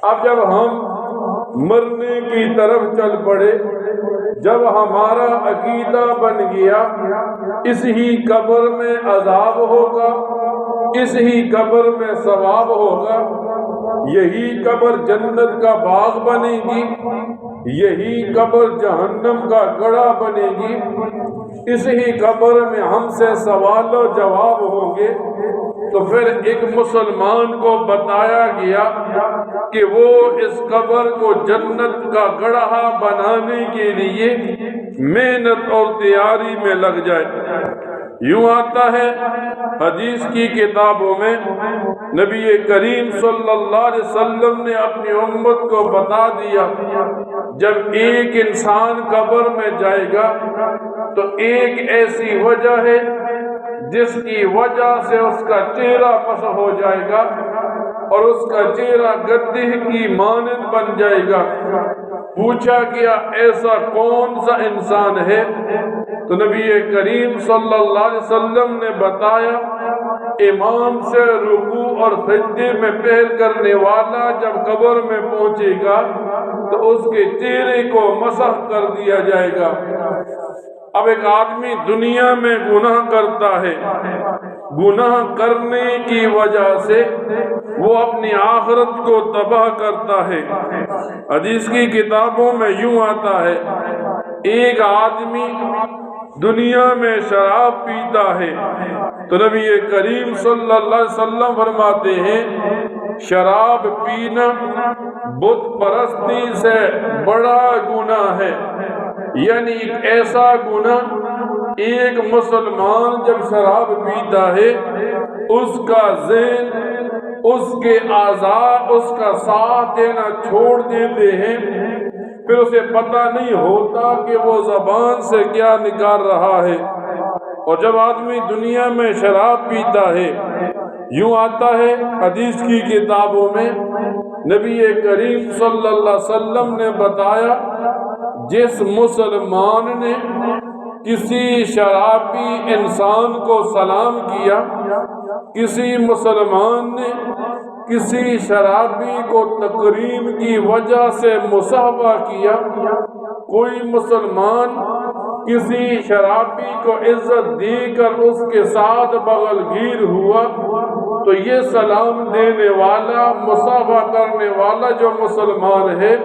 اب جب ہم مرنے کی طرف چل پڑے، جب ہمارا عقیدہ بن گیا اس ہی قبر میں عذاب ہوگا، اس ہی قبر میں ثواب ہوگا، یہی قبر جنت کا باغ بنے گی، یہی قبر جہنم کا گڑھا بنے گی، اس ہی قبر میں ہم سے سوال و جواب ہوں گے، تو پھر ایک مسلمان کو بتایا گیا کہ وہ اس قبر کو جنت کا گڑھا بنانے کے لیے محنت اور تیاری میں لگ جائے۔ یوں آتا ہے حدیث کی کتابوں میں، نبی کریم صلی اللہ علیہ وسلم نے اپنی امت کو بتا دیا، جب ایک انسان قبر میں جائے گا تو ایک ایسی وجہ ہے جس کی وجہ سے اس کا چہرہ مسح ہو جائے گا اور اس کا چہرہ گدے کی مانند بن جائے گا۔ پوچھا گیا ایسا کون سا انسان ہے؟ تو نبی کریم صلی اللہ علیہ وسلم نے بتایا، امام سے رکوع اور سجدے میں پہل کرنے والا جب قبر میں پہنچے گا تو اس کے چہرے کو مسح کر دیا جائے گا۔ اب ایک آدمی دنیا میں گناہ کرتا ہے، گناہ کرنے کی وجہ سے وہ اپنی آخرت کو تباہ کرتا ہے۔ حدیث کی کتابوں میں یوں آتا ہے، ایک آدمی دنیا میں شراب پیتا ہے تو نبی کریم صلی اللہ علیہ وسلم فرماتے ہیں، شراب پینا بت پرستی سے بڑا گناہ ہے۔ یعنی ایک ایسا گناہ، ایک مسلمان جب شراب پیتا ہے اس کا ذہن، اس کے اعضاء اس کا ساتھ دینا چھوڑ دیتے ہیں، پھر اسے پتہ نہیں ہوتا کہ وہ زبان سے کیا نکال رہا ہے۔ اور جب آدمی دنیا میں شراب پیتا ہے، یوں آتا ہے حدیث کی کتابوں میں، نبی کریم صلی اللہ علیہ وسلم نے بتایا، جس مسلمان نے کسی شرابی انسان کو سلام کیا، کسی مسلمان نے کسی شرابی کو تکریم کی وجہ سے مصافحہ کیا، کوئی مسلمان کسی شرابی کو عزت دے کر اس کے ساتھ بغل گیر ہوا، تو یہ سلام دینے والا، مصافحہ کرنے والا جو مسلمان ہے،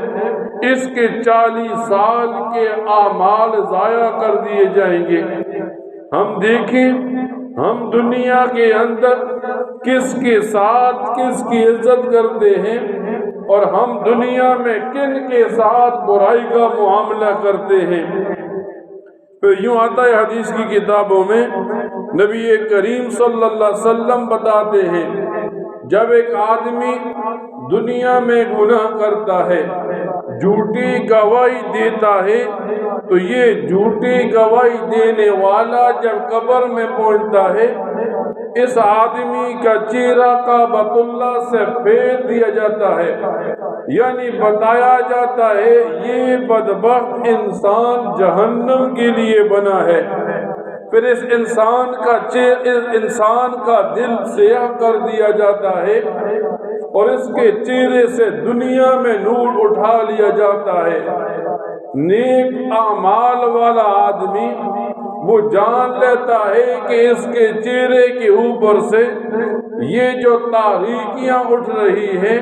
اس کے 40 سال کے اعمال ضائع کر دیے جائیں گے۔ ہم دیکھیں، ہم دنیا کے اندر کس کے ساتھ کس کی عزت کرتے ہیں اور ہم دنیا میں کن کے ساتھ برائی کا معاملہ کرتے ہیں۔ پھر یوں آتا ہے حدیث کی کتابوں میں، نبی کریم صلی اللہ علیہ وسلم بتاتے ہیں، جب ایک آدمی دنیا میں گناہ کرتا ہے، جھوٹی گواہی دیتا ہے، تو یہ جھوٹی گواہی دینے والا جب قبر میں پہنچتا ہے، اس آدمی کا چہرہ کعبۃ اللہ سے پھیر دیا جاتا ہے، یعنی بتایا جاتا ہے یہ بدبخت انسان جہنم کے لیے بنا ہے۔ پھر اس انسان کا دل سیاہ کر دیا جاتا ہے اور اس کے چہرے سے دنیا میں نور اٹھا لیا جاتا ہے۔ نیک اعمال والا آدمی وہ جان لیتا ہے کہ اس کے چہرے کے اوپر سے یہ جو تاریکیاں اٹھ رہی ہیں،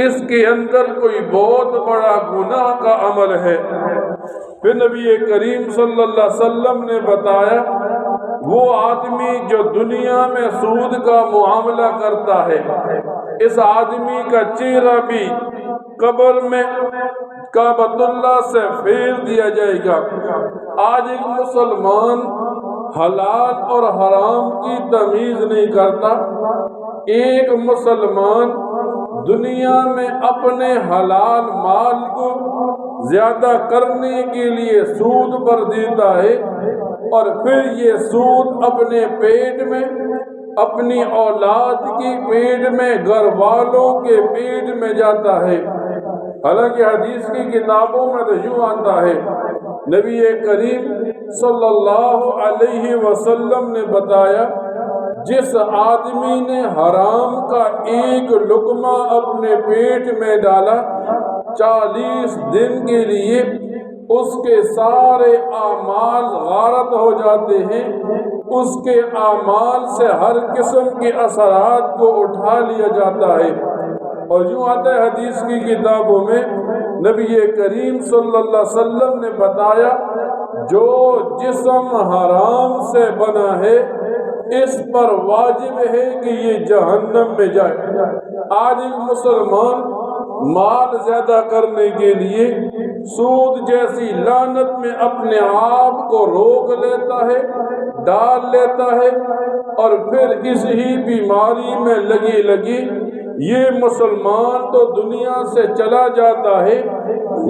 اس کے اندر کوئی بہت بڑا گناہ کا عمل ہے۔ پھر نبی کریم صلی اللہ علیہ وسلم نے بتایا، وہ آدمی جو دنیا میں سود کا معاملہ کرتا ہے، اس آدمی کا چہرہ بھی قبر میں کعبۃ اللہ سے پھیر دیا جائے گا۔ آج ایک مسلمان حلال اور حرام کی تمیز نہیں کرتا۔ ایک مسلمان دنیا میں اپنے حلال مال کو زیادہ کرنے کے لیے سود پر دیتا ہے اور پھر یہ سود اپنے پیٹ میں، اپنی اولاد کی پیٹ میں، گھر والوں کے پیٹ میں جاتا ہے۔ حالانکہ حدیث کی کتابوں میں تو یوں آتا ہے، نبی کریم صلی اللہ علیہ وسلم نے بتایا، جس آدمی نے حرام کا ایک لقمہ اپنے پیٹ میں ڈالا 40 دن کے لیے اس کے سارے اعمال غارت ہو جاتے ہیں، اس کے اعمال سے ہر قسم کے اثرات کو اٹھا لیا جاتا ہے۔ اور یوں آتا ہے حدیث کی کتابوں میں، نبی کریم صلی اللہ علیہ وسلم نے بتایا جو جسم حرام سے بنا ہے اس پر واجب ہے کہ یہ جہنم میں جائے۔ آج ایک مسلمان مال زیادہ کرنے کے لیے سود جیسی لعنت میں اپنے آپ کو روک لیتا ہے، ڈال لیتا ہے، اور پھر اس ہی بیماری میں لگی یہ مسلمان تو دنیا سے چلا جاتا ہے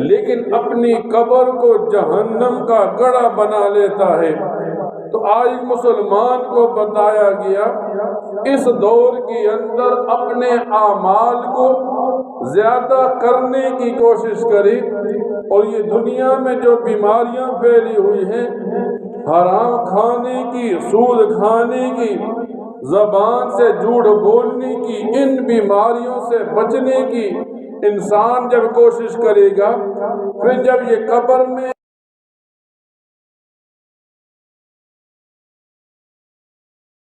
لیکن اپنی قبر کو جہنم کا گڑھا بنا لیتا ہے۔ تو آج مسلمان کو بتایا گیا اس دور کے اندر اپنے اعمال کو زیادہ کرنے کی کوشش کرے، اور یہ دنیا میں جو بیماریاں پھیلی ہوئی ہیں، حرام کھانے کی، سود کھانے کی، زبان سے جھوٹ بولنے کی، ان بیماریوں سے بچنے کی انسان جب کوشش کرے گا، پھر جب یہ قبر میں